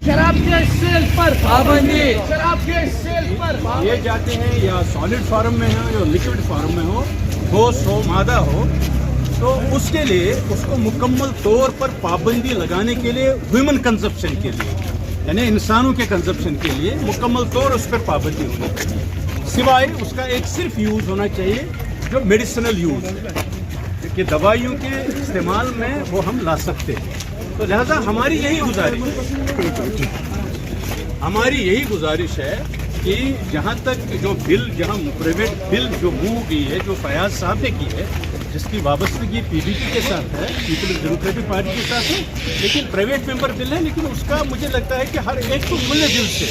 शराब के सेल पर पाबंदी, शराब के सेल पर ये जाते हैं या सॉलिड फॉर्म में हो या लिक्विड फॉर्म में हो, ठोस हो मादा हो, तो उसके लिए उसको मुकम्मल तौर पर पाबंदी लगाने के लिए ह्यूमन कंजप्शन के लिए यानी इंसानों के कंजप्शन के लिए मुकम्मल तौर उस पर पाबंदी होनी चाहिए। सिवाय उसका एक सिर्फ यूज़ होना चाहिए जो मेडिसिनल यूज़ है कि दवाइयों के इस्तेमाल में वो हम ला सकते हैं। तो लिहाजा हमारी यही गुजारिश है कि जहाँ तक जो बिल जहाँ प्राइवेट बिल जो मूव की है, जो फयाज साहब ने की है, जिसकी वाबस्तगी पीडीपी के साथ है, पीपल्स डेमोक्रेटिक पार्टी के साथ है, लेकिन प्राइवेट मेंबर बिल है, लेकिन उसका मुझे लगता है कि हर एक को खुले दिल से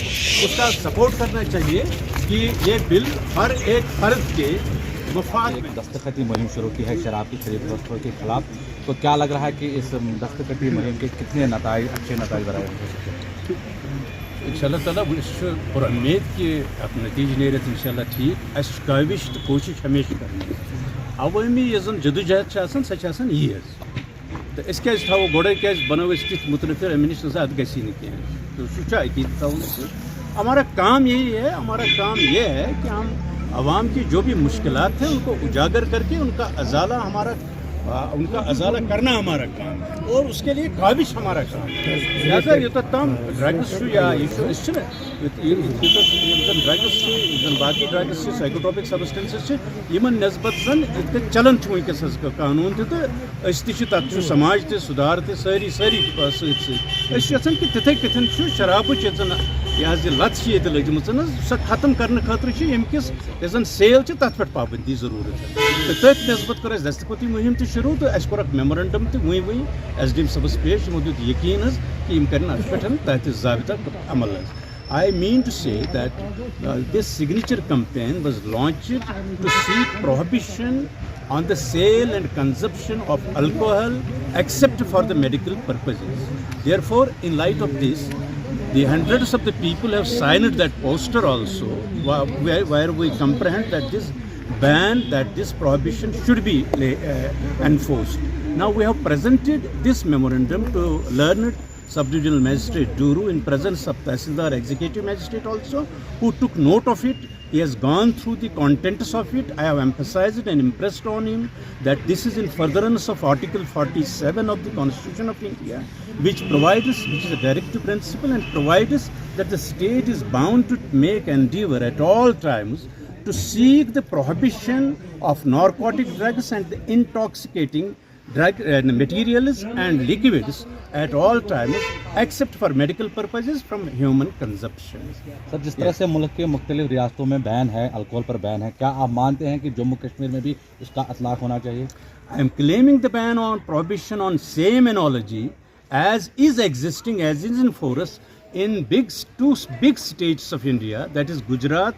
उसका सपोर्ट करना चाहिए कि ये बिल हर एक फर्द के मफाद में। दस्तखती मुहिम शुरू की है शराब की खरीद फरोख्त के खिलाफ, तो क्या लग रहा है कि इस दस्तखती मुहिम के कितने नताइज अच्छे नताइज बराबर हो सकते हैं? इंशाअल्लाह ताला और उम्मीद कि नतीजे नेरत इंशाअल्लाह ठीक अस काविश तो कोशिश हमेशा करनी अवामी यह जदोजहद सह यीज तो अस क्या थो गोड़े क्या बनो तिथ मुतनफिर अमिनिश अद गसी तो सह अकीद थवन। हमारा काम यही है, हमारा काम यह है कि हम आवाम की जो भी मुश्किलात हैं उनको उजागर करके उनका अजाला करना हमारा काम है और उसके लिए काविश हमारा काम है। लिहाजा योतम ड्रग्स या ड्रग्स बाकी ड्रग्स साइकोट्रोपिक सब्सटेंसेस यमन नस्बत जन इत चलन वनकस कानून तथ समाज ते सुधार ते सारी सत्यान कि तिथे कथन शराब यह लत लजम सो खत्म करने खतर यमकिस यन सेल तथ पे पाबंदी जरूरत है। तथ नस्बत कर दस्तखती मुहिम शुरू तो अस कोर मेमोरेंडम तो वही SDM सबस पेश यमो दित यकीन कि यम कर अत पे तहत ज़ाबिता अमल। I mean to say that this signature campaign was launched to seek prohibition on the sale and consumption of alcohol except for the medical purposes. Therefore, in light of this, the hundreds of the people have signed that poster also, where we comprehend that this prohibition should be enforced. Now we have presented this memorandum to learned Sub-Divisional Magistrate Duru in presence of Tahsildar Executive Magistrate also, who took note of it. He has gone through the contents of it. I have emphasized and impressed on him that this is in furtherance of Article 47 of the Constitution of India, which is a directive principle and provides that the state is bound to make endeavor at all times to seek the prohibition of narcotic drugs and the intoxicating drug materials and liquids at all times except for medical purposes from human consumption. Sir, जिस तरह से मुल्क के मुख्तलिफ रियासतों में ban है, alcohol पर बैन है, क्या आप मानते हैं कि जम्मू कश्मीर में भी इसका अतलाक होना चाहिए? I am claiming the ban on prohibition on same analogy as is existing, as is in force in two big states of India, that is Gujarat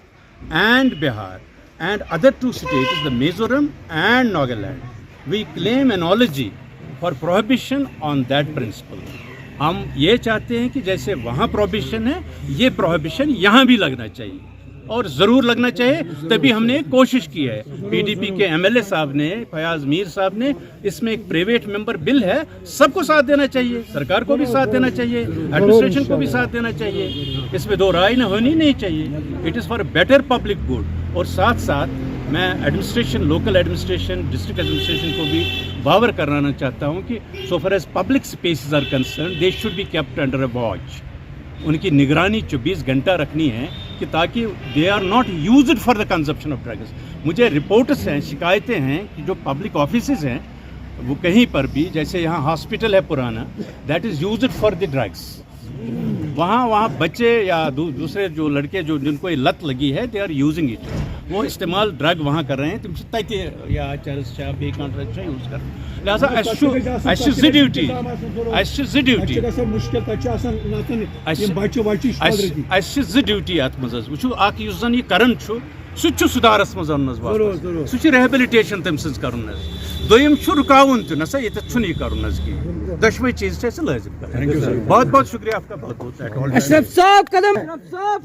and Bihar, and other two states, the Mizoram and Nagaland. We claim analogy for prohibition on that principle. हम ये चाहते हैं कि जैसे वहाँ prohibition है, ये prohibition यहाँ भी लगना चाहिए और ज़रूर लगना चाहिए। तभी हमने कोशिश की है। पीडीपी के MLA साहब ने, फयाज मीर साहब ने, इसमें एक प्राइवेट मेंबर बिल है, सबको साथ देना चाहिए, सरकार को भी साथ देना चाहिए, एडमिनिस्ट्रेशन को भी साथ देना चाहिए, इसमें दो राय न होनी नहीं चाहिए। It is for better public good. और साथ साथ मैं administration, local administration, district administration को भी बावर कराना चाहता हूँ कि so far as public spaces are concern, they should be kept under a watch. उनकी निगरानी 24 घंटा रखनी है कि ताकि they are not used for the consumption of drugs. मुझे रिपोर्ट्स हैं, शिकायतें हैं कि जो पब्लिक ऑफिसेज हैं वो कहीं पर भी, जैसे यहाँ हॉस्पिटल है पुराना, that is used for the drugs, वहाँ बच्चे या दूसरे जो लड़के जो जिनको ये लत लगी है, दे आर यूजिंग इट, वो इस्तेमाल ड्रग वहाँ कर रहे हैं, तुम तक या चरस बे कंट्रा यूज कर। लिहाजा ड्यूटी अत मज वो जन यह करन सह सुधारस मज अन सह रिहेबिलिटेशन तम सज कर दोम रुकावन तसा ये यह कर दशवे चीज लाजिम कर। बहुत बहुत शुक्रिया आपका, बहुत बहुत। अशरफ साहब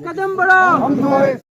कदम बढ़ाओ।